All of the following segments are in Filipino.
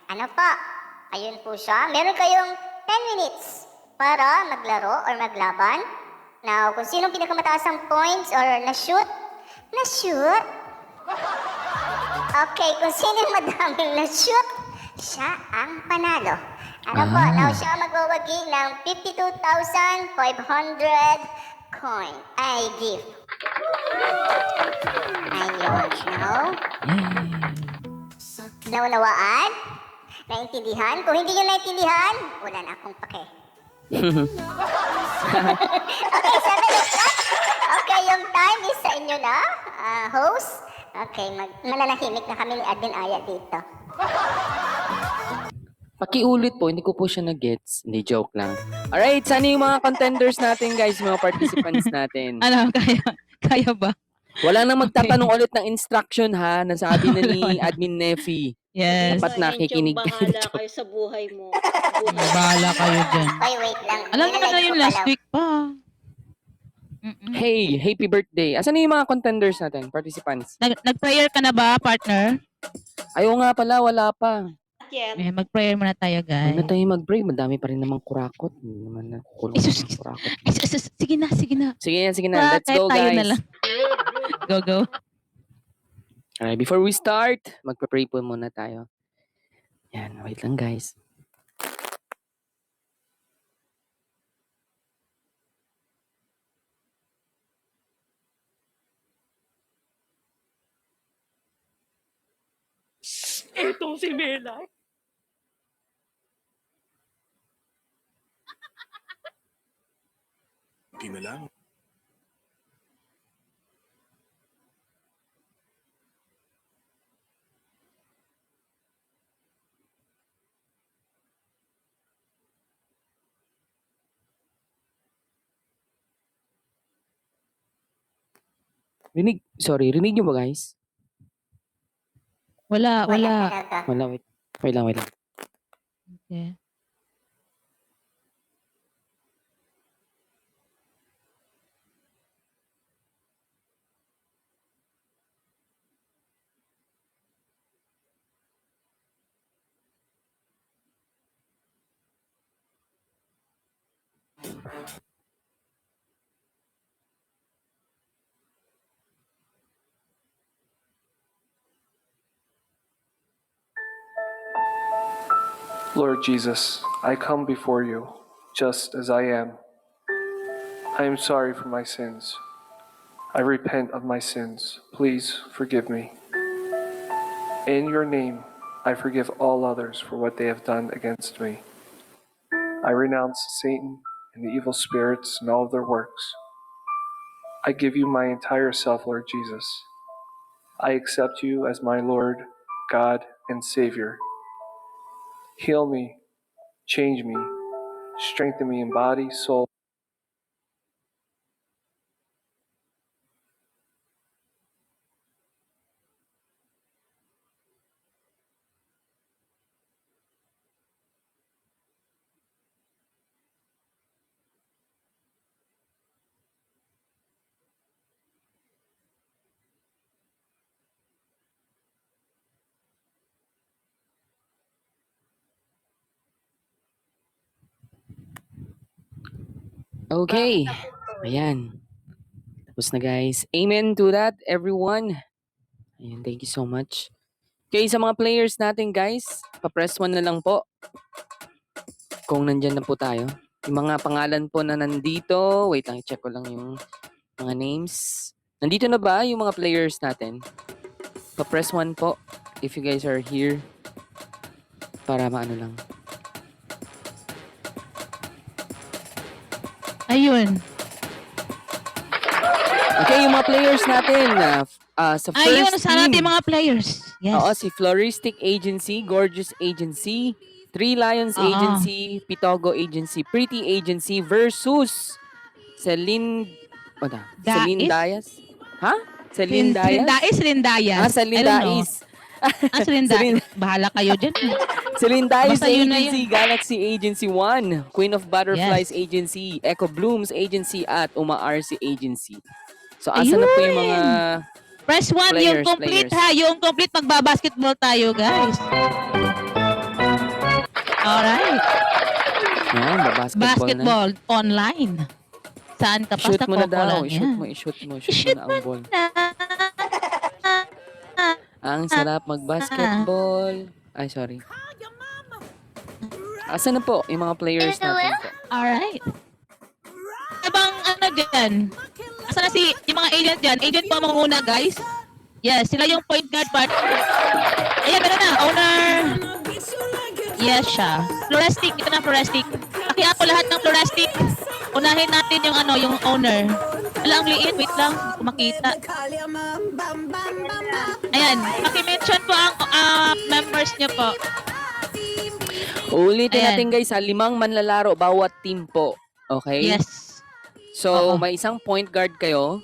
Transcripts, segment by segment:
Ano po? Ayun po siya. Meron kayong 10 minutes para maglaro or maglaban. Now, kung sinong pinakamataas ang points or na-shoot, okay, kung sinong madaming na-shoot, siya ang panalo. Ano po? Now, siya magwawagi ng 52,500 coin. Ay, gift. Ayun, no? Naunawaan? Naintindihan? Kung hindi nyo naintindihan, wala na akong pake. Okay, 7 o'clock. Okay, yung time is sa inyo na, host. Okay, mananahimik na kami ni Admin Aya dito. Pakiulit po, hindi ko po siya na-gets. Hindi, joke lang. Alright, sana yung mga contenders natin, guys, mga participants natin. Ano, kaya ba? Wala nang magtatanong ulit ng instruction, ha? Nasabi na ni Wala. Admin Neffy. Yes. Dapat nakikinig bahala kayo. kayo sa buhay mo. Bahala kayo dyan. Okay, wait lang. Alam naman na Nilalike yung ko last pala. week pa. Hey, happy birthday. Asan na yung mga contenders natin, participants? Nag-prayer ka na ba, partner? Ayaw nga pala, wala pa. Yes. Eh, mag-prayer muna tayo, Huwag guys. na tayo mag-pray. Madami pa rin namang kurakot. Hindi naman nakukulong Isus- ng kurakot. Sige na, sige na. Sige na. Let's Kahit go, tayo guys. na lang. Go. Alright, before we start, magpa-pray po muna tayo. Yan, wait lang, guys. Itong si Mela. Di na lang. Rinig nyo ba, guys? Wala. talaga. Wala, wait lang. Okay. Lord Jesus, I come before you just as I am. I am sorry for my sins. I repent of my sins. Please forgive me. In your name, I forgive all others for what they have done against me. I renounce Satan and the evil spirits and all of their works. I give you my entire self, Lord Jesus. I accept you as my Lord, God, and Savior. Heal me, change me, strengthen me in body, soul. Okay. Ayan. Tapos na, guys. Amen to that, everyone. Ayan, thank you so much. Okay, sa mga players natin, guys, pa-press 1 na lang po. Kung nandyan na po tayo. Yung mga pangalan po na nandito. Wait lang, check ko lang yung mga names. Nandito na ba yung mga players natin? Pa-press 1 po if you guys are here. Para maano lang. Ayun. Okay, yung mga players natin sa first Ayun, sana natin team. mga players. Yes. Oo, si Floristic Agency, Gorgeous Agency, Three Lions Oo. Agency, Pitogo Agency, Pretty Agency versus Celine Diaz? Ha? Celine Diaz? Celine Celine Diaz. Celine Celine- Diaz. Bahala kayo dyan. Celine Diaz Basta yun na Agency, Galaxy Agency 1, Queen of Butterflies Agency, Echo Blooms Agency, at Uma RC Agency. So, asa na po yung mga... Press 1, yung Players, complete players. ha. Yung complete magbabasketball tayo, guys. Alright. Yan, basketball na. Basketball online. Saan ka pa Shoot sa mo na daw. kokolan I-shoot yan? mo, i-shoot mo. Shoot mo I-shoot na ang ball. na. Ang sarap mag-basketball. Ay, sorry. Asan na po yung mga players natin po? Alright. Abang ano dyan? Asan na yung mga agent dyan? Agent po muna guys. Yes, sila yung point guard part. Ayan, meron na. Owner. Yes siya. Florestic. Ito na Florestic. Pakiya po lahat ng Florestic. Unahin natin yung ano, yung owner. Wala, ang liit. Wait lang. Hindi ko makita. Ayan. Paki-mention po ang members nyo po. Ulitin Ayan. natin guys, 5 manlalaro bawat team po. Okay? Yes. So, Oo. may isang point guard kayo.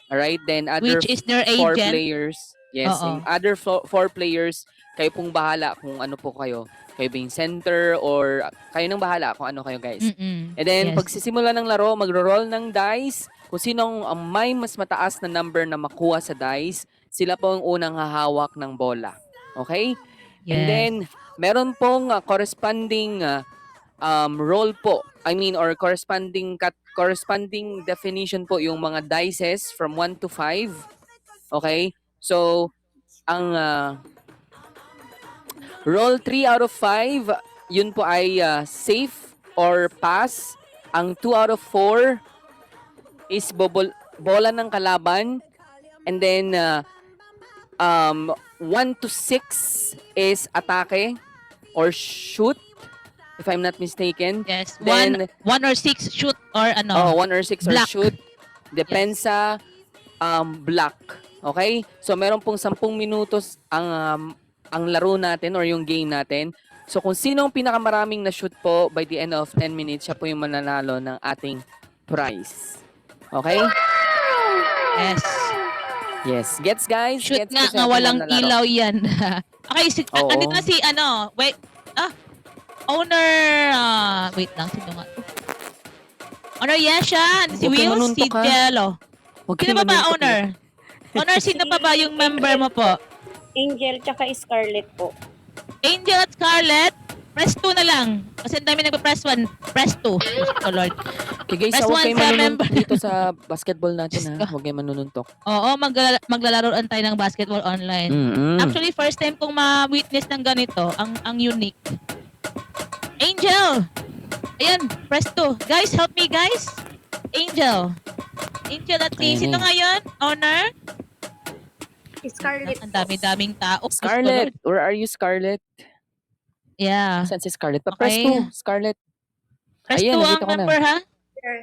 Alright? Then, other Which is their 4 agent. players. Yes. Oo. Yung other 4 players, kayo pong bahala kung ano po kayo. Kayo being center or kayo nang bahala kung ano kayo guys. Mm-mm. And then, Yes. pagsisimula ng laro, magro-roll ng dice. Kung sinong may mas mataas na number na makuha sa dice, sila po ang unang hahawak ng bola. Okay? And Yes. then, meron pong corresponding roll po. I mean, or corresponding definition po yung mga dices from 1 to 5. Okay? So, ang roll 3 out of 5, yun po ay safe or pass. Ang 2 out of 4 is bola ng kalaban. And then, 1 to 6 is atake or shoot, if I'm not mistaken. Yes. Then, One or six shoot or ano. Oh, 1 or 6 or block. shoot. Depensa, block. Okay? So, meron pong 10 minutos ang laro natin or yung game natin. So, kung sino ang pinakamaraming na-shoot po by the end of 10 minutes, siya po yung mananalo ng ating prize. Okay? Yes. Yes. Gets, guys? Shoot Gets nga kasi nga ang walang manlalaro. ilaw yan. Okay, Oo. andito na si ano, wait. Owner, wait lang, sino nga? Owner Yasha, si Huwag kang Will, si manuntok, ha? Jello. Huwag Sino kayong pa ba, manuntok, owner? Owner, sino pa ba yung member mo po? Angel tsaka Scarlett po. Angel at Scarlett, press 2 na lang. Kasi ang dami nagpa-press 1, press 2. Oh Lord. Okay guys, Press huwag one kayong sa manununtok member. dito sa basketball natin Diyos ha. ko. Huwag kayong manununtok. Oo, maglalaroan tayo ng basketball online. Mm-mm. Actually, first time kong ma-witness ng ganito, ang unique. Angel! Ayan, press 2. Guys, help me guys. Angel. Angel at Ayan, sino ayan. ngayon? Owner? Scarlett Ang dami-daming tao. Scarlett, where are you, Scarlett? Yeah. Saan si Scarlett? Pa-press Okay. 2, Scarlett. Press 2 Ayan, ang nandito ka na. member ha?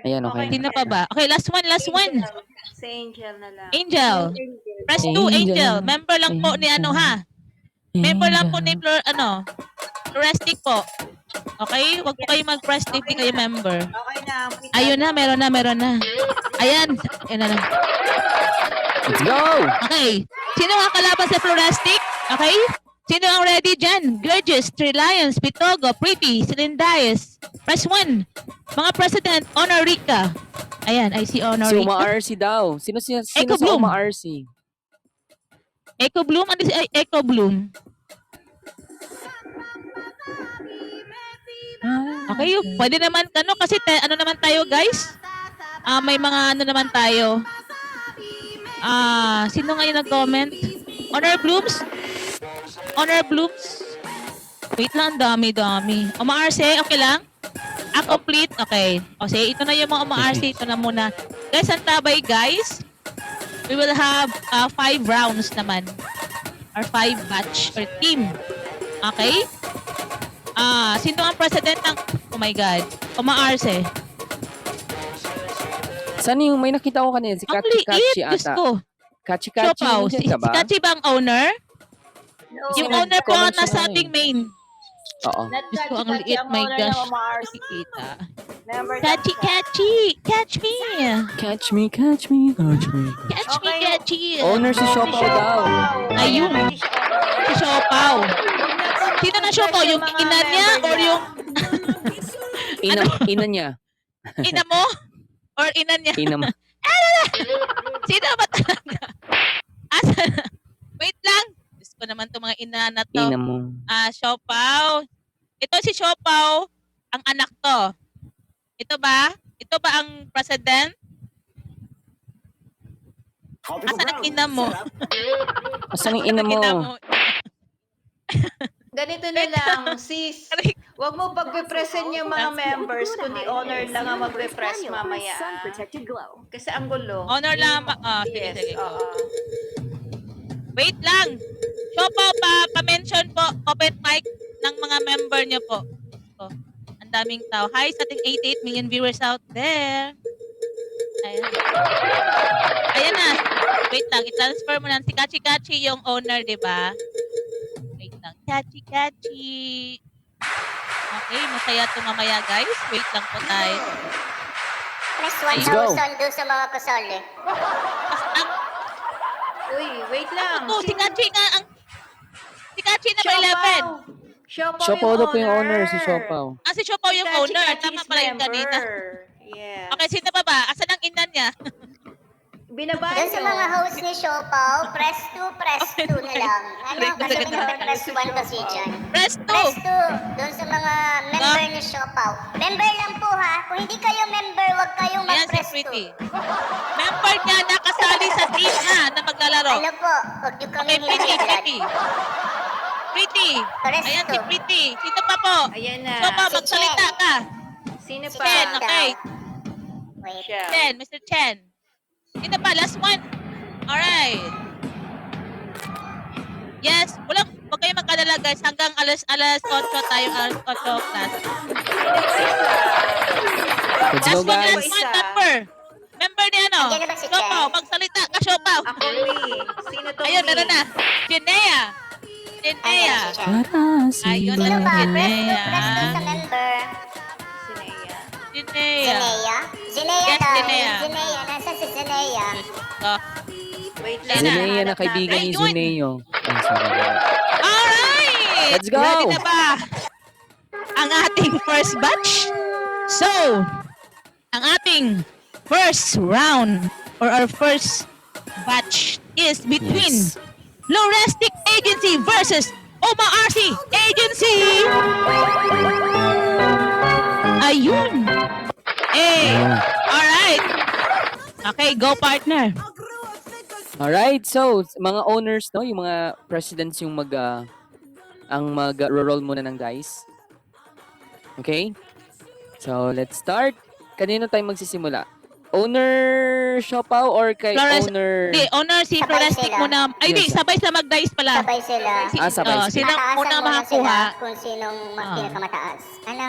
Ayan, okay. Sino pa ba? Okay, last one. Si Angel na lang. Angel. Press 2, Angel. Angel. Member lang po ni ano ha? Member lang po ni Florestic po. Okay? Huwag po kayo mag-press if di kayo member. Okay na. Ayun na, meron na. Ayan. Ayan na lang. Let's go! Okay. Sino ang kalaban sa Florestic? Okay? Sino ang ready dyan? Gorgeous, Three Lions, Pitogo, Pretty, Celindias. Press 1. Mga President, Honor Rica. Ayan, I see Honor Si Rica. Uma RC daw. Sino si Echo Bloom. Uma RC? Echo Bloom. Ano si Echo Bloom? Okay, pwede naman, kasi ano naman tayo guys? May mga ano naman tayo. Sino ngayon nag-comment? Honor Blooms? Honor Blooms? Wait lang, dami. Uma-RC, okay lang? Complete? Okay. O sige, ito na yung mga uma-RC. Ito na muna. Guys, ang tabay guys. We will have 5 rounds naman. Or 5 batch or team. Okay? Sino ang president ng... Oh my God. Uma-RC. Saan yung may nakita ko kanina? Si Ang Kachi liit, Kachi Diyos ata. ko. Kachi Kachi, Siopaw. nandiyan Si ka ba? Kachi ba ang owner? Yung owner po nag-comment siya nasa kanina ating main. Oo. Diyos ko, ang liit. My gosh. Nakikita. Member Kachi, Kachi. Catch me. Catch me, catch me, catch me. Catch me, Okay. Kachi. Owner si Siopaw daw. Ayun. Si Siopaw. Sino na Siopaw? Yung ina niya or yung Ina niya. ina mo? Or ina niya? Ina mo. Sino ba talaga? Asa na? Wait lang. Diyos ko naman itong mga ina na to. Ina mo. Siopaw. Ito si Siopaw, ang anak to. Ito ba? Ito ba ang president? Asan ang ina mo? Asan yung ina Ang mo? ina mo. Ganito na lang, sis. Huwag mo pagpe-present yung mga members, kundi honor lang ang magpe-press mamaya. Kasi ang gulo. Honor lang. Sige, Yes, sige. oo. Wait lang. Siopaw pa-mention po, open mic ng mga member niyo po. Oh, ang daming tao. Hi sa ating 88 million viewers out there. Ayan. Ayan na. Wait lang, i-transfer mo na. Si Kachi Kachi yung owner, di ba? Wait lang. Kachi Kachi. Okay, masaya ito mamaya, guys. Wait lang po tayo. Press Let's go. 1,000 doon sa mga kasali. Ang, Uy, wait lang. si Kachi nga ang... Si Kachi na may 11. Siopaw daw po yung owner, si Siopaw. Ah, si Siopaw yung owner. Tama pala yung kanina. Yeah. Okay, sino pa ba? Asan ang ina niya? Binaba Doon sa mga host ni Siopaw, press 2 na lang. Ano, kasi may press 1 kasi dyan. Press 2. Press 2, doon sa mga member ni Siopaw. Member lang po ha. Kung hindi kayo member, huwag kayong Ayan si mag-press 2. Pretty. Member niya nakasali sa team na maglalaro. Ano po, huwag nyo kami Okay, Pretty, hinahilad. Pretty. Pretty. Press Ayan si 2. Pretty. Sino pa po? Ayan na. Sino pa? Si Magsalita Chen. ka. Sino Si pa? Chen, daw. okay. Wait. Siya. Chen, Mr. Chen. Sino pa? Last one. Alright. Yes, huwag kayong magkalala guys. Hanggang alas 8 tayo, alas 8 class. Let's go, guys. Last one, member. Member ni ano? Andiyan na ba si Chen? Siopaw, magsalita ka, Siopaw. Ako, Mi. Sino to, Ayun, Mi? meron na. Jinea. Jinea. Ayan si Chen. Ayun Sino na ba? si Press 2, Jinea. press 2 sa member. Sino yan? Jinea. Zinea? Zinea Yes, daw. Zinea. Zinea. Nasaan si Zinea? So, Wait lang. Zinea Zinea na kaibigan ni Ayun. Zuneo. Ay, sorry. alright! Let's go! Ready na ba ang ating first batch? So, ang ating first round or our first batch is between Yes. Lorestic Agency versus Oma RC Agency! Ayun! Eh, Yeah. alright! Okay, go partner. Alright, so mga owners, no, yung mga presidents yung ang mag-roll muna ng dice. Okay? So, let's start. Kanino tayo magsisimula? Owner Siopaw or kay Flores- owner... Di, owner si Sabay Florestic sila. muna. Ay, di, Yes. sabay sila mag-dice pala. Sabay sila. Sabay sila. Sino Mataasan una muna makakuha? sila kung sinong pinakamataas. Ano?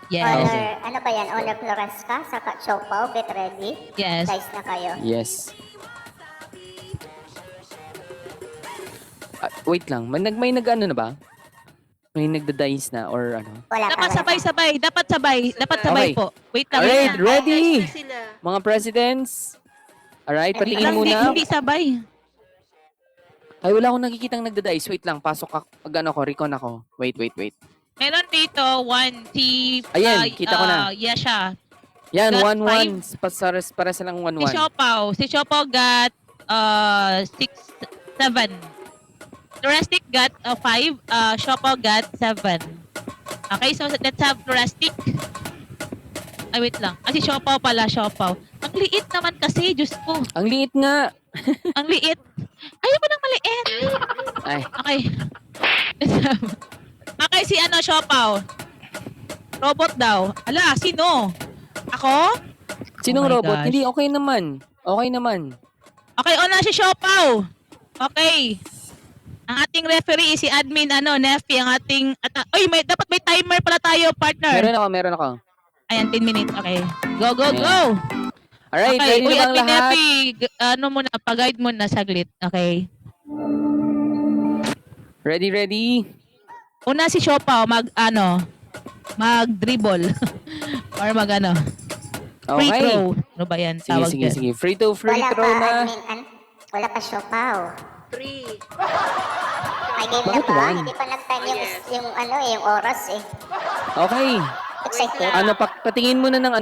Yes. Honor, ano ba yan? Honor Floresca, saka Siopaw, get ready. Yes. Dice na kayo. Yes. Wait lang, may nag-ano na ba? May nagda-dice na or ano? Wala pa, Dapat wala pa. sabay-sabay. Dapat sabay. Dapat sabay Okay. po. Wait lang. Alright, wait lang. ready? Dice na sila. Mga presidents? Alright, patingin Lang, muna. Hindi sabay. Ay, wala akong nakikitang nagda-dice. Wait lang, pasok ako. Ano ko, recon ako. Wait. Meron dito, one, si... Ayan, kita ko na. Yesha. Yan, Got 1-1. Para silang Si 1-1. Siopaw. Si Siopaw got 6, 7. Florestic got 5. Siopaw got 7. Okay, so let's have Florestic. Ay, wait lang. Si Siopaw pala, Siopaw. Ang liit naman kasi, Diyos ko. Ang liit nga. Ang liit. Ayaw mo nang maliit. Ay, Okay. Okay, si ano, Siopaw. Robot daw. Ala, sino? Ako? sinong Oh my robot? gosh. Hindi, okay naman. Okay naman. Okay, una si Siopaw. Okay. Ang ating referee si admin Nefi, ang ating dapat may timer pala tayo, partner. Meron ako. Ayan, 10 minutes. Okay. Go, go, Ayan. go. Alright, Okay. ready Uy, na bang admin lahat? Nefi, muna, pag-guide muna saglit. Okay. Ready? Una si Siopaw mag-dribble. Or free Okay. throw. Ano ba yan? Tawag dyan. Sige. Free Wala throw pa, na. admin. Wala pa Siopaw. 3. May game na Bakit pa. one? Hindi pa nag-time Yes. yung oras eh. Okay. Excited. Ano, patingin muna ng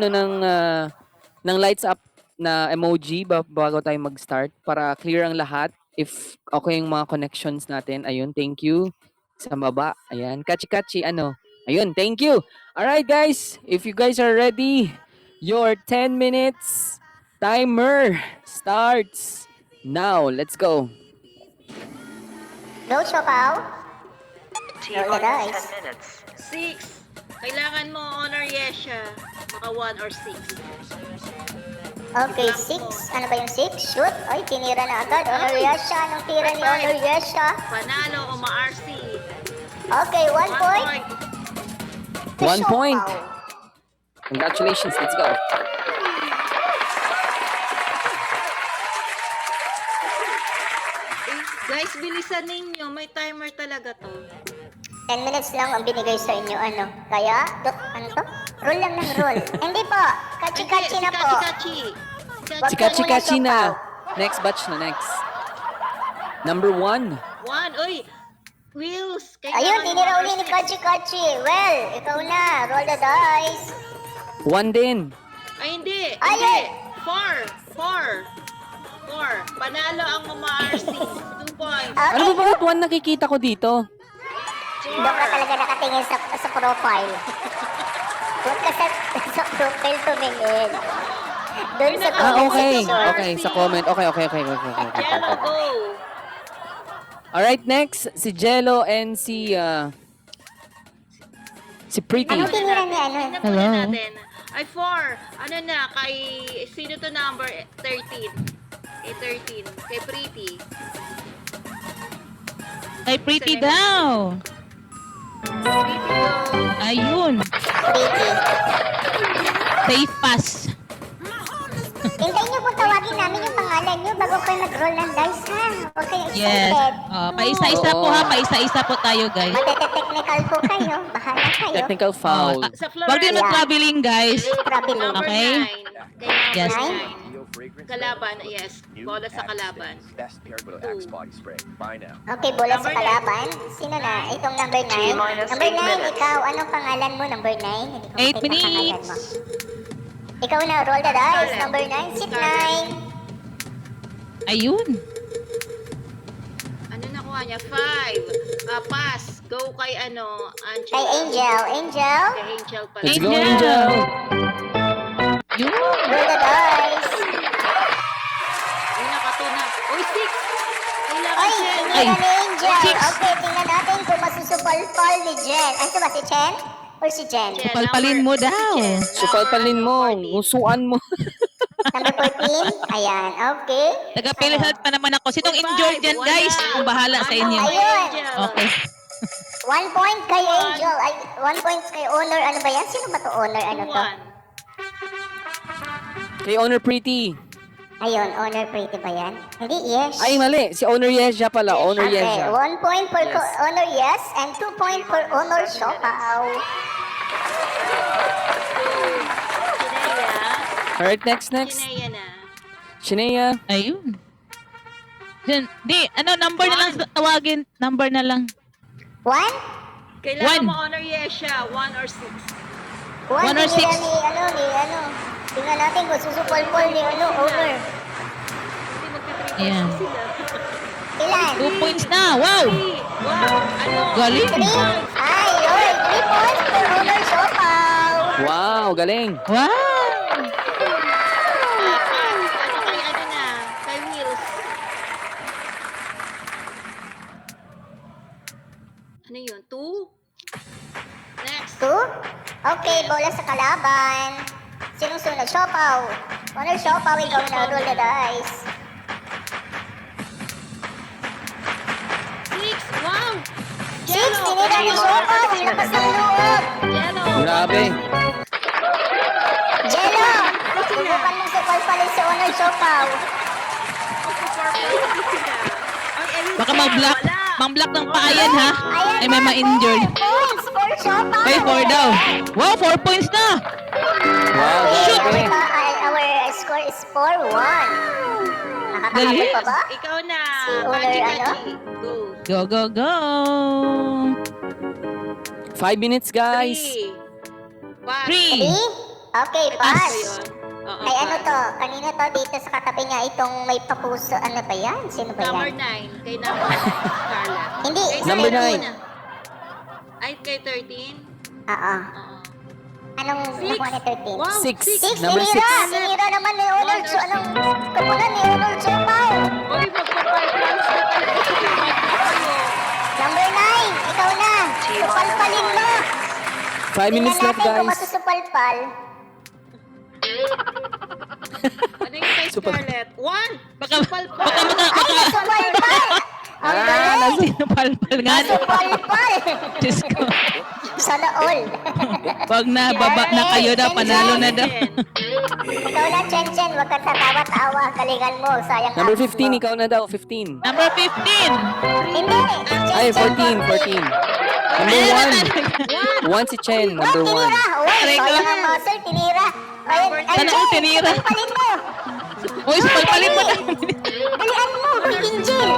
lights up na emoji bago tayo mag-start para clear ang lahat. If okay yung mga connections natin. Ayun, thank you. Sa baba. Ayan. Kachi-kachi, Ayun, thank you. Alright guys, if you guys are ready, your 10 minutes timer starts now. Let's go. Go, Siopaw. Roll the dice. 6. Kailangan mo honor Yesha. Baka 1 or 6. Okay, 6. Ano ba yung 6? Shoot. Ay, tinira na agad. Honor Yesha. Anong tira ni Honor Yesha? Panalo o ma-RC. Okay, 1 1 point. point. to 1 point. Siopaw. Congratulations, let's go. Guys, bilisan ninyo. May timer talaga to. 10 minutes lang ang binigay sa inyo, ano. Kaya, ano to? Roll lang ng roll. Hindi po. Kachi-kachi na po. Kachi-kachi. Wag ka muna, Chika-chika na. Siopaw. Next batch na next. Number 1. 1. Uy! Wheels! Ayun, tinira uli ni Kachi-kachi. Well, ikaw na. Roll the dice. 1 din. Ay, hindi. Ayun! 4. Panalo ang ma-RC. 2 points. Ano Okay. ba bakit 1 nakikita ko dito? Doon ka talaga nakatingin sa profile. Doon ka sa profile tumingin. Doon sa Ah, comment okay. section. Okay, sa comment. Okay. Jello, go! Alright, next. Si Jello and si Pretty. Anong tinira ni ano? Tingnan Hello? muna natin. Ay, 4. Ano na, kay... Sino to number? 13. Kay 13. Kay Pretty. Ay, pretty daw. Pretty, go! Ayun. Pretty. Safe pass. Hintayin niyo po tawagin namin yung pangalan niyo bago kayo mag-roll ng dice, ha? Huwag kayong Yes. excited. Paisa-isa po ha. Paisa-isa po tayo, guys. Matete-technical po kayo. Bahala kayo. Technical foul. Sa Wag din Florida. mag-traveling, guys. Traveling. Number Okay. 9. Kay number Yes. 9. Kalaban, yes. Bola sa kalaban. Best paired with Axe body spray. Buy now. Okay, bola sa Number kalaban. Sino na? Itong number 9. Number 9, ikaw. Anong pangalan mo, number 9? Hindi ko 8 makita ang pangalan minutes. mo. Ikaw na, roll the dice. Number 9, sit 9. Ayun. Ano nakuha niya? 5. Pass. Go kay ano? Angel. Kay Angel. Angel, Kay Angel pala. Let's go, Angel. Angel. Yun. roll the dice. Ay, nakatuna. Uy, 6. Kailangan Ay, siya. tinira ni Angel. Six. Okay, tingnan natin kung masusupal-pal ni Jen. Ano ba, si Chen? Or si Jen? Jen. Palpalin mo daw. Supalpalin mo. Ngusuan mo. Number 14? Ayan, okay. Taga-Philhealth pa naman ako. Sinong injured dyan, guys? Kung bahala sa inyo. Ayun. Okay. 1 point kay Angel. Ay, 1 point kay Honor. Ano ba yan? Sino ba to Honor? Ano to? 1. Kay Honor Pretty. Ayun, Honor Pretty ba yan? Hindi, yes. Ay, mali. Si Honor Yesha pala. Honor Okay, Yesha. 1 point for Yes. Honor Yes and 2 point for Honor Siopaw. Chinea. Alright, next. Chinea na. Shinea. Ayun. Dyan. Di, number na lang tawagin. Number na lang. 1? Kailangan 1. mo honor Yesha. 1 or 6. 1 One or tinira six? ni ano. Tingnan natin kung susupol-pol ni Honor. Hindi magti-3 Ayan. sila. Ilan? 2 points na. Wow. 3. Wow. Ano? Galing. 3? Ay, yun. 3 points for Honor Siopaw. Wow, galing. Wow. Ano kay ano na? Kay Wheels. Ano yun? 2? Next. 2? Okay, bola sa kalaban. Sinong sunod? Siopaw. Honor Siopaw, ikaw na. Roll the dice. 6. Wow. 6, tinira ni Siopaw. Ang lakas ng loob. Yellow. Grabe. Jello, subukan mong supal-palin si Honor Siopaw. Baka mag-block. Mang-block ng paa yan, ha? Ayan Ay, may na, ma-injured. 4 points for Siopaw. Ay, 4 daw. Wow, 4 points na. Wow, Okay, grabe. our score is 4-1. Nakakahabol Galing. pa ba? Ikaw na. Si Honor, Kachi-kachi. Go. Go. 5 minutes, guys. 3. Pass. 3. 3? Okay, Pass. pass. Oo, Ay, ano pass. to? Kanina to, dito sa katabi niya, itong may papuso. Ano ba yan? Sino ba Number yan? 9. Kay number Carla. Hindi, Kay Number 13. 9. Ay, kay 13. Oo. Anong nakuha ni 13? Wow, 6. Six, Number 6. Sinira naman ni Honor. So, anong kapunan ni Honor Chopaw? Uy, magpa-5 points na talaga sila. Number 9, ikaw na. Supalpalin mo. 5 minutes Tingnan left, natin kung guys. masusupalpal. Ano yung kay Super. Scarlett? 1! Baka Ay, nasupalpal! Ang galing! Sinupalpal nga. Nasupalpal! Diyos ko. Sana all. Wag na, baba na kayo na, panalo na daw. Ikaw na, Chen Chen. Huwag kang tatawa-tawa. Galingan mo. Sayang Number abs 15, mo. ikaw na daw. 15. Number 15. Hindi. Ay, Chen Chen, 14. 14. Number 1. 1 si Chen. Number 1. Tinira. Uy, Aray ko. sayang ang muscle. Tinira. Ayun, ay, Sana all tinira. Supalpalin mo. Uy, supalpalin mo na. Dalian mo. Uy, Angel.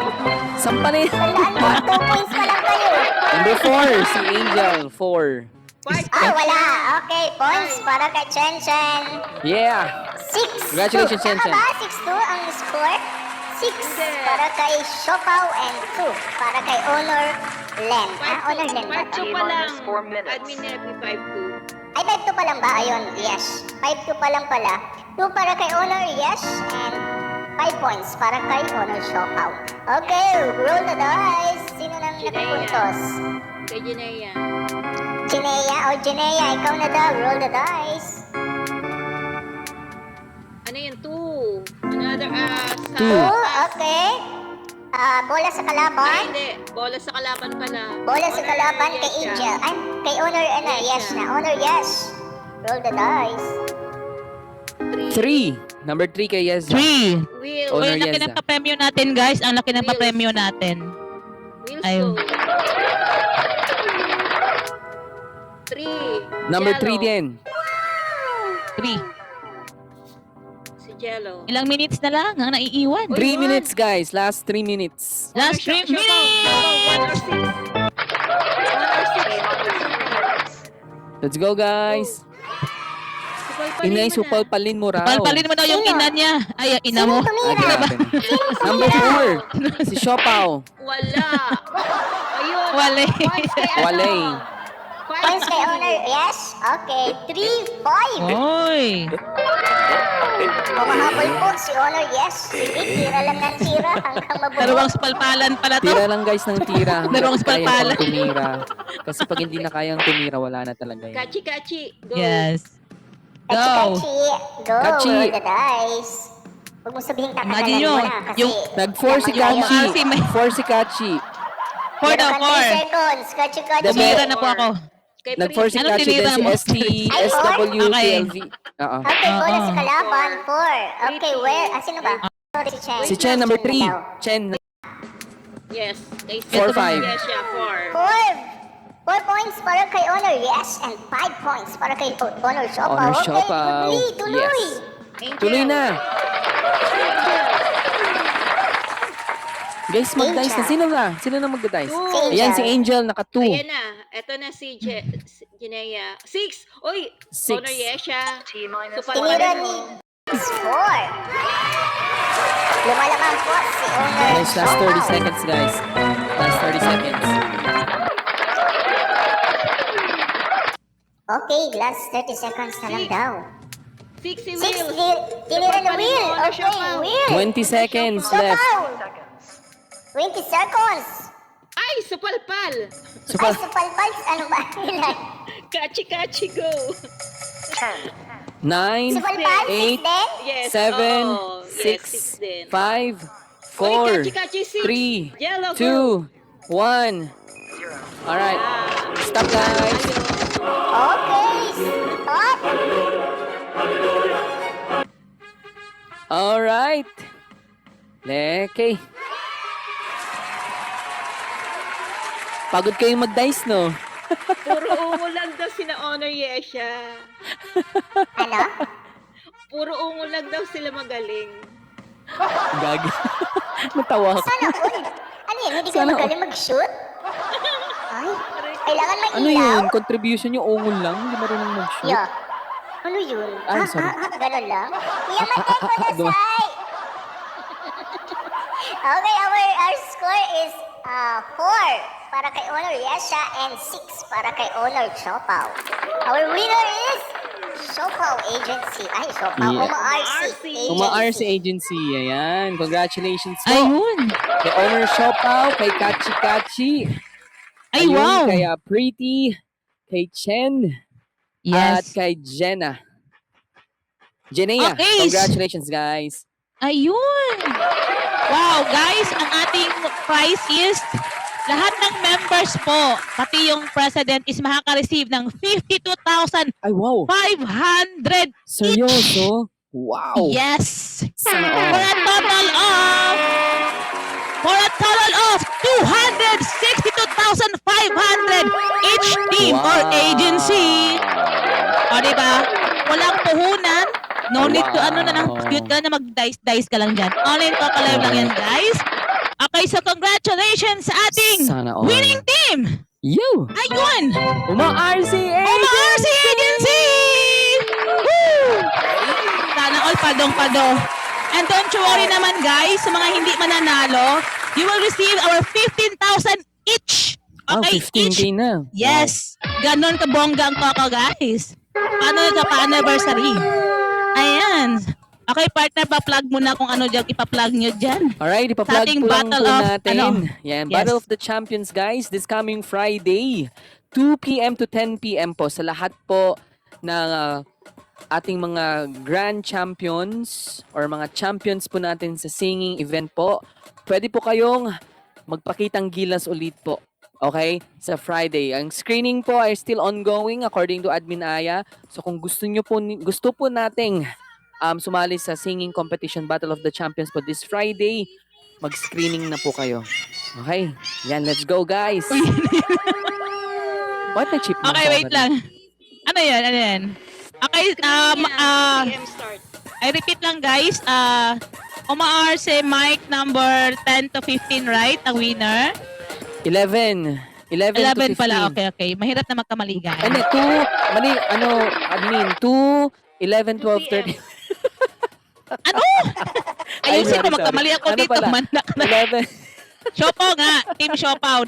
Sampalin. Walaan mo. 2 points pa lang kayo. Number 4, si Angel. 4. Wala. Okay, points para kay Chen Chen. Yeah. 6. Congratulations, Chen Chen. Tama ba? 6-2 ang score. 6 para kay Siopaw and 2 para kay Honor Len. Honor Len ba? 5-2 pa lang. Admin Nevi 5-2. Ay, 5-2 pa lang ba? Ayun, yes. 5-2 pa lang pala. 2 para kay Honor, yes. And 5 points para kay Honor Siopaw. Okay, roll the dice. Sino nang Jinea. nakapuntos? Kay Jinea. Jinea. O, Jinea, ikaw na daw. Roll the dice. Ano yun? 2. Another, Two. 2, okay. Bola sa Ay, kalaban. hindi. Bola sa kalaban pala. Bola sa Honor, kalaban yes kay siya. Angel. Ay, kay Honor, ano, yes na. Honor, yes. Roll the dice. 3. Number 3 kay Yezza. 3. Will. Honor, Uy, ang laki yes, ng papremyo natin, guys. Ang laki ng papremyo natin. Will Ayun. so. 3. Number 3 din. 3. Si Jello. Ilang minutes na lang ang naiiwan. 3 minutes, guys. Last 3 minutes. Last 3 minutes. 1 or 6. Let's go, guys. Inay, supalpalin mo raw. Palpalin mo daw yung Sino? ina niya. Ay, ina mo. Sino tumira? Grabe. Number 4. Si Siopaw. Wala. Ayun. Wale. Points kay ano? Wale. Points kay Honor, yes. Okay, 3-5. Oy. Kumahabol po si Honor, yes. Sige, tira lang ng tira hanggang mabuo. Dalawang supalpalan pala to. Tira lang, guys, ng tira. Dalawang Hanggang kaya spalpala. pang tumira. Kasi pag hindi na kayang tumira, wala na talaga yan. Kachi-kachi. Go. Yes. Go. Kachi, go. Kachi. Roll the dice. Huwag mo sabihin Imagine kakagalan nyo, mo na kasi... yung Nag-4 si Yaman tayo. Kachi. RC may- 4 si Kachi. 4 daw, Meron kang 4. 3 seconds. Kachi, kachi. Tumira na po ako. Kay Nag-4 si Anong Kachi, tinira then si mo? ST, Ay, SW, Okay. TLV. Oo. Okay, bola sa Oo. kalaban. 4. Okay, where? Sino ba? Sorry, si Chen. Si Chen, number 3. daw. Chen, Yes. Kay 4-5. Yes, siya. 4. 4 points para kay Honor, yes. And 5 points para kay Honor Siopaw. Honor Okay, Siopaw. tuloy. Yes. Angel. tuloy na. Guys, mag-dice na. Sino na? Sino na mag-dice? Two. Ayan, si Angel, naka-2. Ayan na. Ito na si Jinea. 6. Uy. 6. Honor, yes, siya. Tinira ni 4. Lumalamang po si Honor Guys, last 30 Siopaw. seconds, guys. Last 30 seconds. Okay, last 30 seconds na lang daw. 6 si 6, Will. tinira ni Will. Honor Okay, Siopaw. Will. 20 seconds left. Siopaw. 20 seconds. Ay, supalpal. So, Ay, supalpal. Ano ba? Ilan? Kachi-kachi, go. 9, Supalpal, 8, 6 din? Yes. 7, oo. Yes, 6 6, din. 5, Uy, 4, kachi-kachi, 6. 3, Yellow, go. 2, 1. Alright. Stop, guys. Okay, stop. Alright. Okay. Pagod kayong mag-dice, no? Puro ungo lang daw sila Honor Yesha. Ano? Puro ungo lang daw sila magaling. Gag. Natawa ako. Sana all. Ano yan? Hindi ka Sana magaling mag-shoot? Ay, kailangan may Ano ilaw? yun? Contribution yung ungol lang? Hindi marunong mag-shoot? Yeah. Ano yun? Ay, sorry. Ganun lang? Kuya, matay ko na Duma- say! Okay, our score is 4. para kay Honor Yesha and 6 para kay Honor Chopao. Our winner is Chopao Agency. Ay, Chopao. Yeah. Uma-RC Agency. Uma-RC Agency. Ayan. Congratulations po. Ayun. Kay Honor Shopao, kay Kachi Kachi. Ay, Ayun, wow. Kay Pretty, kay Chen, at Yes. kay Jenna. Jenea, Okay. congratulations guys. Ayun. Wow, guys, ang ating prize is lahat ng members po, pati yung president is makaka-receive ng 52,500 Ay wow, seryoso? Wow. Yes. Sana all. For a total of 262,500 each team or agency. O, diba? Walang puhunan. No need to, cute ka na mag-dice ka lang dyan. Online to live lang yan, guys. Okay, so congratulations sa ating Sana all. winning team. You! Ayun! Uma-RC Uma-RC Agency! Woo! Sana all padong-pado. And don't you worry naman, guys, sa mga hindi mananalo, you will receive our 15,000 each. Oh, Okay, 15K each. na. Yes. Ganon kabongga ang koko, guys. Paano na pa-anniversary? Ayan. Okay, partner, pa-plug mo na kung ano dyan, ipa-plug nyo dyan. Alright, ipa-plug ating ko lang Battle po of, natin. Yan, Yes. Battle of the Champions guys, this coming Friday, 2 p.m. to 10 p.m. po sa lahat po ng ating mga grand champions or mga champions po natin sa singing event po. Pwede po kayong magpakitang gilas ulit po. Okay? Sa Friday. Ang screening po ay still ongoing according to Admin Aya. So kung gusto po nating sumali sa singing competition Battle of the Champions po this Friday, mag-screening na po kayo. Okay? Yan, let's go guys. What the chip? Okay, wait lang. Ano yan? Ano yan? Okay, PM start. I repeat lang, guys. Uma-RC mic number 10 to 15, right? Ang winner. 11 to 15. 11 pala. Okay, okay. Mahirap na magkamali, guys. Ano, 2, mali, admin, 2, 11, 12, 13. Ano? Ay, Ayusin sorry, mo, magkamali ako Ano dito. pala? Mandak na. 11. Siopaw nga. Team Siopaw.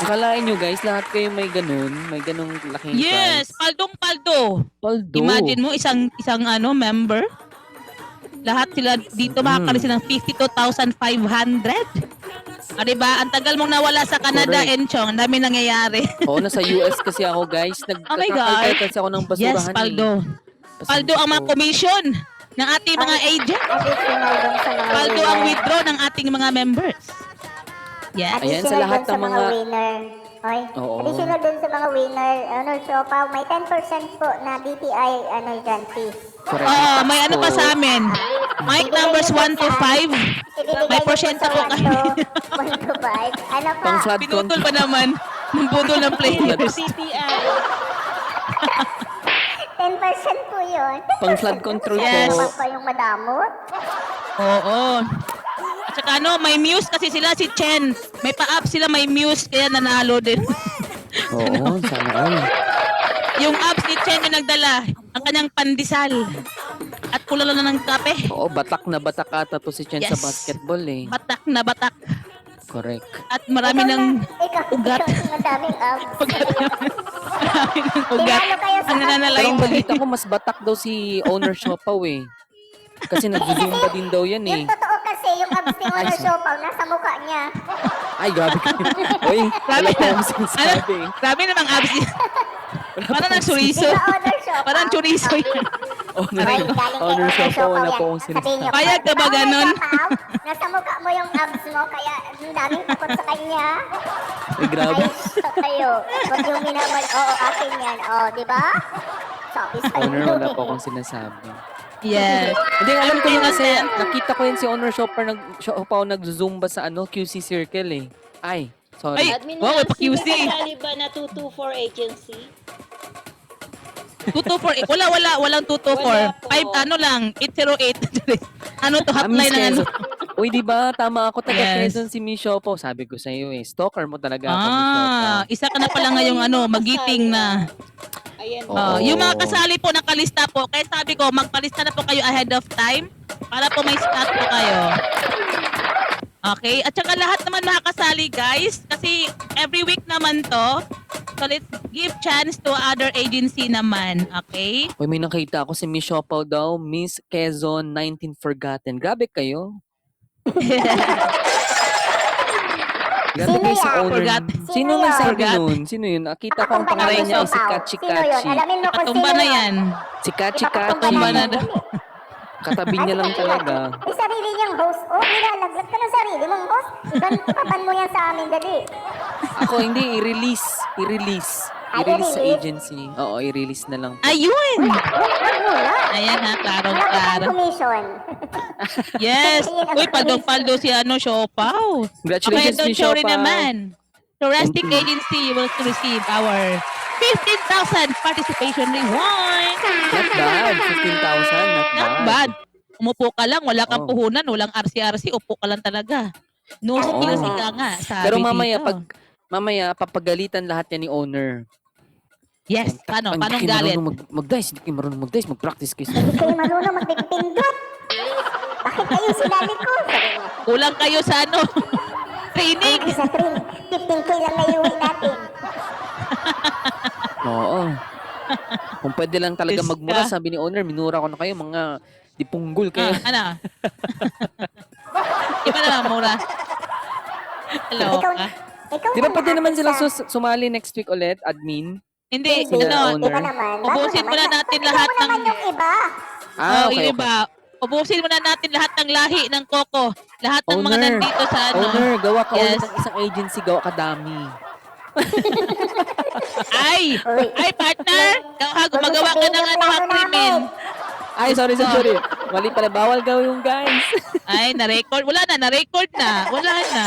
Akalain nyo guys, lahat kayo may ganung laking Yes, prize. paldong-paldo. Paldo. Imagine mo, isang member. Lahat sila dito makakalis ng 52,500. Ah, diba? Ang tagal mong nawala sa Canada, Correct. Enchong. Ang dami nangyayari. Oo, nasa US kasi ako guys. Oh my God. Kasi ako ng basurahan. Yes, paldo. Eh. Paldo ang mga commission ng ating mga agent. Additional dun sa mga Paldo winner. ang withdraw ng ating mga members. Yes. Ayan, sa Additional lahat dun sa ng mga- winner. Okay? Oo. Additional dun sa mga winner, Chopao, may 10% po na DTI, dyan, fee. Correct. Oo, may Tax ano pa po. sa amin. Mic numbers 1 to 5. Ibibigay May niyo porsyento sa po 1 kami. to 1 to 5. Ano pa? Pang flood Pinutol pa naman ng budol ng players. CPI. 10% po yun. Pang flood control Yes. po. Huwag kayong madamot. Oo. At saka may muse kasi sila si Chen. May pa-up sila, may muse, kaya nanalo din. Oo, sana all. Yung apps ni Chen yung nagdala, ang kanyang pandesal. At pula na ng kape. Oo, batak na batak ata to si Chen sa Yes. basketball eh. Batak na batak. Correct. At marami ng ugat. Ikaw, madaming abs. Marami ng ugat. Tinalo kayo sa Ang Pero nananalay ang balita ko, mas batak daw si owner Siopaw eh. Kasi nag-zumba din daw yan eh. Yung totoo kasi, yung abs ni Honor Chopao, nasa mukha niya. Ay, grabe. Uy, wala Grabe pa na. akong sinasabi. Grabe namang abs niya. Parang Di nagsuriso. ba, Honor Chopao? Parang churiso yan. Owner, Ay, galing kay owner Honor Siopaw, wala yan. pa akong Sabihin sinasabi. niyo, Payag ka ba "Di Honor ganon?" Chopao, nasa mukha mo yung abs mo, kaya ang daming takot sa kanya. Ay, grabe. Ay, kayo. Huwag yung minamal, oo, akin yan. Oo, di ba? Sabi sa'yo. Owner, wala pa akong sinasabi. Yes. Hindi, alam ko yun kasi, Innocent. nakita ko yun si owner Siopaw nag-zumba sa QC Circle eh. Ay, sorry. Ay, wow, may pa-QC. Kasali ba na 224 agency? 224. Walang 224. Wala po. 5, ano lang, 808. Ano to, hotline ng ano. Uy, di ba? Tama ako, taga Yes. Quezon si Miss Siopaw. Sabi ko sa iyo eh, stalker mo talaga ako, Miss Siopaw. Isa ka na pala ngayong magiting na. Ayan. Oo. Yung mga kasali po, nakalista po. Kaya sabi ko, magpalista na po kayo ahead of time para po may slot po kayo. Okay? At saka lahat naman makakasali, guys. Kasi every week naman to. So let's give chance to other agency naman. Okay? Uy, may nakita ako si Miss Siopaw daw, Miss Quezon 19 Forgotten. Grabe kayo. Grabe Sino kayo sa yan? owner. Forgotten. Sino Sino man yan? sabi Forgotten. nun? Sino yun? Nakita ko ang Katumba pangalan na niya ay si Siopaw. Kachi Sino yun? Kachi. Alamin mo kung Katumba sino na yun. yan. Si Kachi Ipapatumba Katumba Kachi. na natin. Katabi niya lang talaga. May sarili niyang host. Oh, nilalaglag ka ng sarili mong host. Iban mo yan sa amin, dali. Ako hindi, i-release. I-release. Ay, I-release sa i-release? agency. Oo, i-release na lang. Ayun! Wala. Ayan ha, klarong Wala pa klaro. tayong commission. Yes! Uy, paldong-paldo si Siopaw. Okay, Congratulations, don't Miss worry Siopaw. naman. Touristic Thank you. Agency will receive our 15,000 participation reward. Not bad. 15,000. Not Not bad. bad. Umupo ka lang, wala kang Oo. puhunan, walang RC-RC, upo ka lang talaga. No Oo. skills ka nga, sabi Pero mamaya, dito. papagalitan lahat yan ni owner. Yes, paano? Hindi Paano kayo galit? marunong mag-dice. Hindi kayo marunong mag-dice. Mag-practice kayo. Hindi kayo marunong magpipindot. Bakit kayo sinali ko? Sabi niya. Kulang kayo sa ano? Training. Ay, sa train. 15K lang na iuwi natin. Oo. Kung pwede lang talaga Diyos magmura, ka. sabi ni owner, minura ko na kayo, mga dipunggol kayo. Ano? Iba na mura. Hello. Ikaw, Ah. ikaw Di ba na pwede naman sila sa- sumali next week ulit, admin? Hindi, Sila ano, owner. Iba naman. Bago Ubusin naman. muna natin Sabi lahat mo naman ng- yung iba. Ah, okay, yung iba. Ubusin muna natin lahat ng lahi ng Coco. Lahat ng mga Owner. nandito sa ano. Owner, gawa ka ulit Yes. ng isang agency, gawa ka dami. Ay! Uy. Ay, partner! Gumagawa ka ng ano, agreement. Ay, sorry. Mali pala, bawal gawin yung guys. Ay, na-record. Wala na, na-record na. Wala na.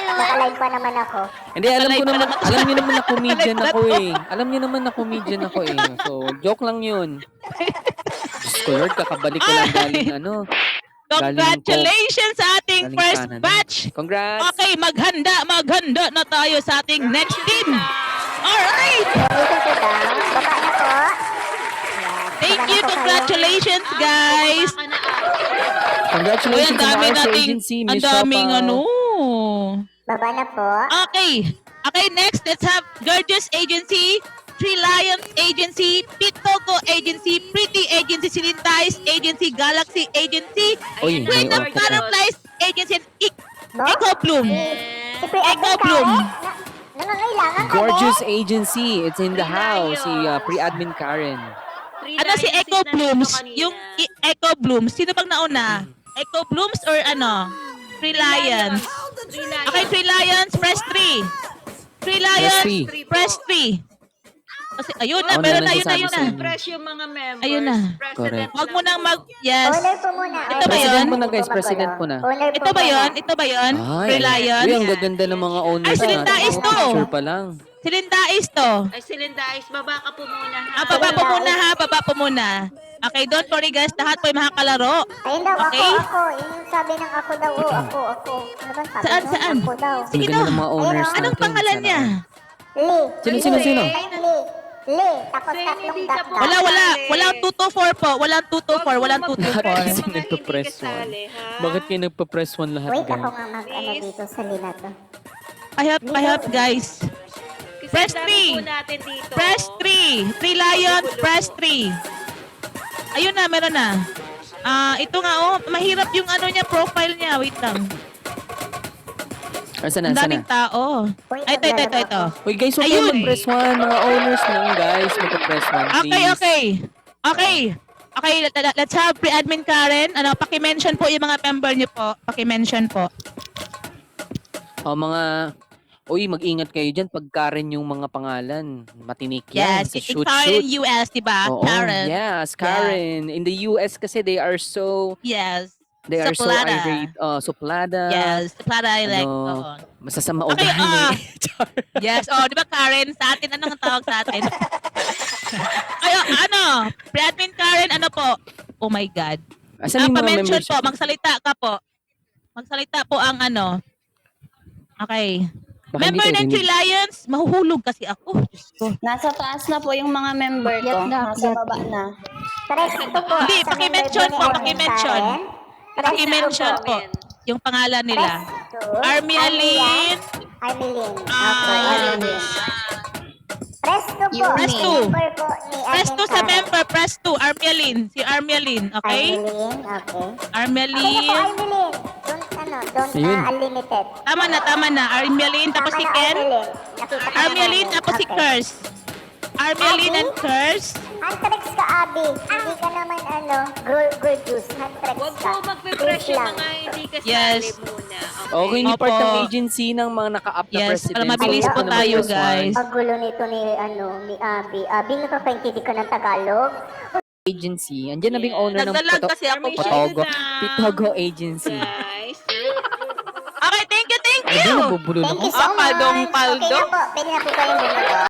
Nakalive pa naman ako. Hindi, alam ko Nakalive pa naman, naman. alam niyo naman na comedian Nakalive na ako to. eh. Alam niyo naman na comedian ako eh. So, joke lang yun. Diyos ko Lord, kakabalik ko lang galing ano. Congratulations sa ating Galing first Canada. batch. Congrats! Okay, maghanda na tayo sa ating next team. Alright! Listen to them. Baba na po. Yan. Thank Baba you. na po kayo. Congratulations, guys. Uy, Congratulations ang sa dami RC nating, Agency, ang Miss daming Siopaw. ano. Baba na po. Okay. Okay, next, let's have Gorgeous Agency, Three Lions Agency, Pitogo Agency, Pretty Agency, Silintais Agency, Galaxy Agency, Uy, Queen may of orca pa. Butterflies Agency, and Bo? Echo Bloom. Si Pre-Admin Echo Bloom. Nangangailangan ka Gorgeous Agency, it's in the house. Si pre-admin Karen. Ano si Echo Blooms? Yung Echo Blooms, sino bang nauna? Echo Blooms or ano? Three Lions. Okay, Three Lions, press 3. Three Lions, three. press 3. Kasi, ayun na, Oh, meron na, nagsasabi ayun sa na. inyo. Press yung mga members. Ayun na. President Huwag mo lang nang po. mag, yes. Owner po muna. Ito ba President yun? mo na guys, president mo na. Owner po Ito ba muna. yun? Ito ba yun? Three Lions? Uy, ang gaganda ng mga owners Ay, Silinda natin. is to. Picture pa lang. Si Linda is to. Ay, Silindais, baba ka po muna. ha? Baba po muna ha, baba po muna. Okay, don't worry guys, lahat po ay makakalaro. Ayun daw, Okay. ako. Yung sabi ng ako daw, ako. Ano ba sabi Saan, nun? saan? Ako daw. Ang Sino? ganda ng mga owners Ayun, natin. Anong pangalan Sana niya? all. Lee. Sino? Lee. Tapos Sino tatlong hindi ka dot-dot. Walang 224 po. Walang 224. Walang Lahat 224. kasi Mga nagpa-press hindi kasali, one. ha? Bakit kayo nagpa-press one lahat Wait, ako guys? nga mag-ano dito sa lila to. I have guys. Kasi Press ang dami three. po natin dito. Press 3. 3 Lions, press 3. Ayun na, meron na. Ito nga oh, mahirap yung ano niya, profile niya. Wait lang. Saan Ang na? daming tao. Wait, Ay, ito. Uy guys, huwag Ayun. kayong mag-press one. Mga owners lang guys, mag-press one please. Okay, let's have pre-admin Karen. Paki-mention po yung mga member niyo po. Paki-mention po. O mga... Uy, mag-ingat kayo dyan pag Karen yung mga pangalan. Matinik yan. Yes, Sa it's Karen US, diba? Oo, Karen. yes, Karen. In the US kasi they are so Suplada. irate. Suplada. Yes, Plata Elect. Ano, Oo. masasama Okay, ugali. Yes, di ba Karen? Sa atin, anong tawag sa atin? Pre-admin Karen, ano po? Oh my God. Asan yung mga Pa-mention members? po, magsalita ka po. Magsalita po ang ano. Okay. Baka hindi Member kayo ng rinig. Three Lions, mahuhulog kasi ako. Diyos ko. Nasa taas na po yung mga member ko. Nasa baba na. Press ito po. Hindi, sa paki-mention member po, ni Admin paki-mention. Karen. Press ito Paki-mention po. yung pangalan nila. Press 2. Armialin. Armialin. Okay, Ah. Armialin. Press 2 po. Press May 2. member po ni Press 2 sa Karen. member. Press 2. Armialin. Si Armialin. Okay? Armialin, okay. Okay na po, Armialin. Armialin. Don't Ayun. unlimited. Tama na. Armialin. Tapos si Tama na, Ken. Armialin. Nakita ka na Armialin. namin. Tapos si Okay. Curse. Armialin and Curse. Anthrax ka, Abby. Hindi ka naman, gorgeous. Anthrax Huwag ka. mo magpe-press Please yung lang. mga hindi kasali Yes. muna. Okay, hindi Opo. part ng agency ng mga naka-up na Yes, president. para mabilis po Ano ba tayo, this one? guys. Ang gulo nito ni Abby. Abby, nakakaintindi ka ng Tagalog? Agency. Andiyan na bing owner ng Nagdalag kasi ako. Potogo. Pitogo Agency. Guys. Okay, thank you. Ay, di nabubulo na Thank ako. you so much. Paldong. Okay na po. Pwede na po kayong bumaba.